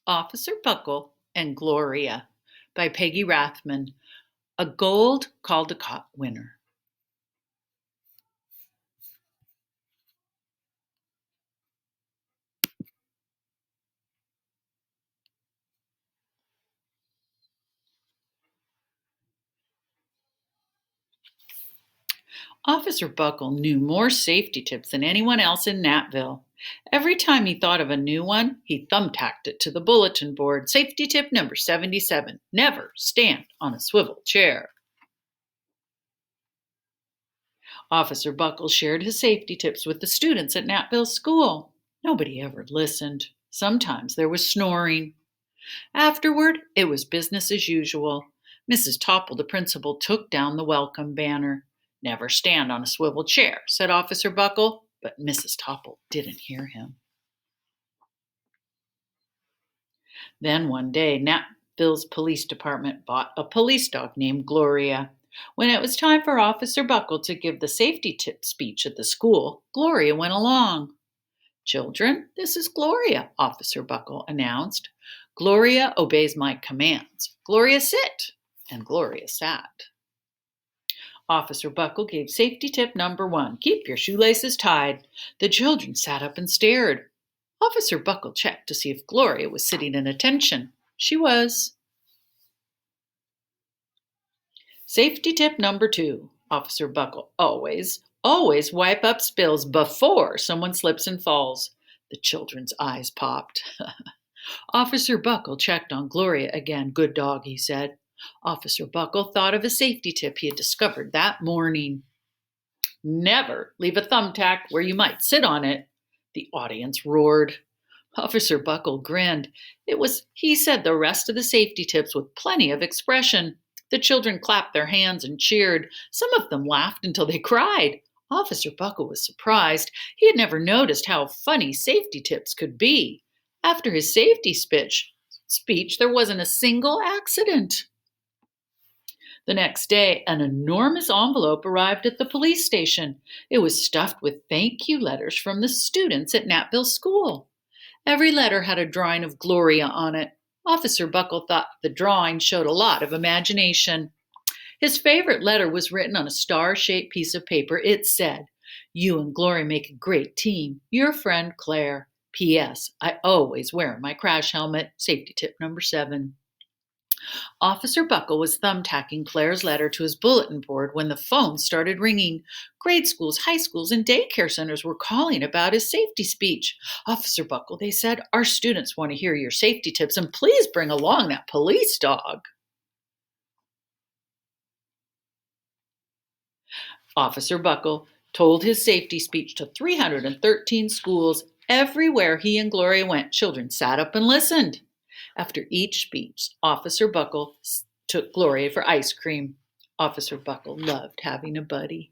Officer Buckle and Gloria by Peggy Rathmann, a Gold Caldecott winner. Officer Buckle knew more safety tips than anyone else in Natville. Every time he thought of a new one, he thumbtacked it to the bulletin board. Safety tip number 77, never stand on a swivel chair. Officer Buckle shared his safety tips with the students at Natville School. Nobody ever listened. Sometimes there was snoring. Afterward, it was business as usual. Mrs. Topple, the principal, took down the welcome banner. Never stand on a swivel chair, said Officer Buckle, but Mrs. Topple didn't hear him. Then one day, Natville's police department bought a police dog named Gloria. When it was time for Officer Buckle to give the safety tip speech at the school, Gloria went along. Children, this is Gloria, Officer Buckle announced. Gloria obeys my commands. Gloria, sit. And Gloria sat. Officer Buckle gave safety tip number 1, keep your shoelaces tied. The children sat up and stared. Officer Buckle checked to see if Gloria was sitting at attention. She was. Safety tip number 2, Officer Buckle, always wipe up spills before someone slips and falls. The children's eyes popped. Officer Buckle checked on Gloria again. Good dog, he said. Officer Buckle thought of a safety tip he had discovered that morning. Never leave a thumbtack where you might sit on it. The audience roared. Officer Buckle grinned. He said the rest of the safety tips with plenty of expression. The children clapped their hands and cheered. Some of them laughed until they cried. Officer Buckle was surprised. He had never noticed how funny safety tips could be. After his safety speech, there wasn't a single accident. The next day, an enormous envelope arrived at the police station. It was stuffed with thank you letters from the students at Natville School. Every letter had a drawing of Gloria on it. Officer Buckle thought the drawing showed a lot of imagination. His favorite letter was written on a star-shaped piece of paper. It said, "You and Gloria make a great team. Your friend Claire. P.S. I always wear my crash helmet." Safety tip number 7. Officer Buckle was thumbtacking Claire's letter to his bulletin board when the phone started ringing. Grade schools, high schools, and daycare centers were calling about his safety speech. Officer Buckle, they said, our students want to hear your safety tips, and please bring along that police dog. Officer Buckle told his safety speech to 313 schools. Everywhere he and Gloria went, children sat up and listened. After each speech, Officer Buckle took Gloria for ice cream. Officer Buckle loved having a buddy.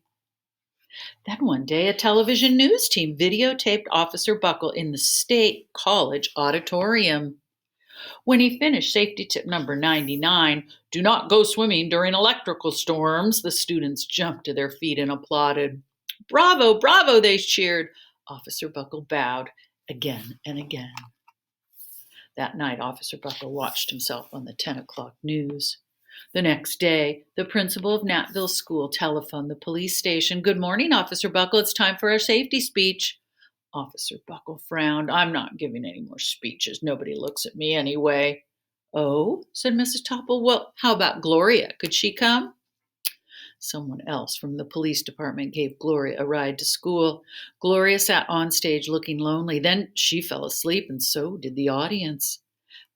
Then one day, a television news team videotaped Officer Buckle in the State College auditorium. When he finished safety tip number 99, do not go swimming during electrical storms, the students jumped to their feet and applauded. Bravo, bravo, they cheered. Officer Buckle bowed again and again. That night, Officer Buckle watched himself on the 10 o'clock news. The next day, the principal of Natville School telephoned the police station. Good morning, Officer Buckle. It's time for our safety speech. Officer Buckle frowned. I'm not giving any more speeches. Nobody looks at me anyway. Oh, said Mrs. Topple. Well, how about Gloria? Could she come? Someone else from the police department gave Gloria a ride to school. Gloria sat on stage looking lonely. Then she fell asleep, and so did the audience.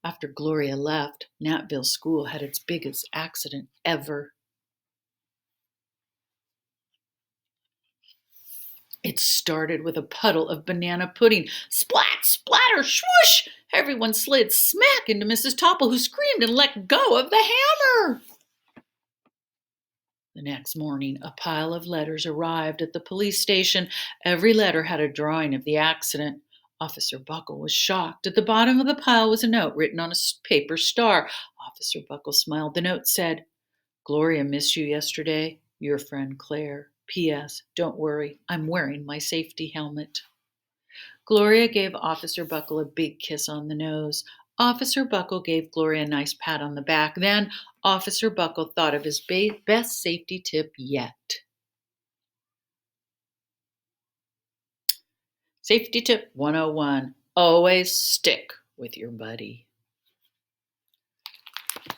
After Gloria left, Natville School had its biggest accident ever. It started with a puddle of banana pudding. Splat, splatter, swoosh! Everyone slid smack into Mrs. Topple, who screamed and let go of the hammer. The next morning, a pile of letters arrived at the police station. Every letter had a drawing of the accident. Officer Buckle was shocked. At the bottom of the pile was a note written on a paper star. Officer Buckle smiled. The note said, Gloria missed you yesterday. Your friend Claire. P.S. Don't worry, I'm wearing my safety helmet. Gloria gave Officer Buckle a big kiss on the nose. Officer Buckle gave Gloria a nice pat on the back. Then Officer Buckle thought of his best safety tip yet. Safety tip 101: always stick with your buddy.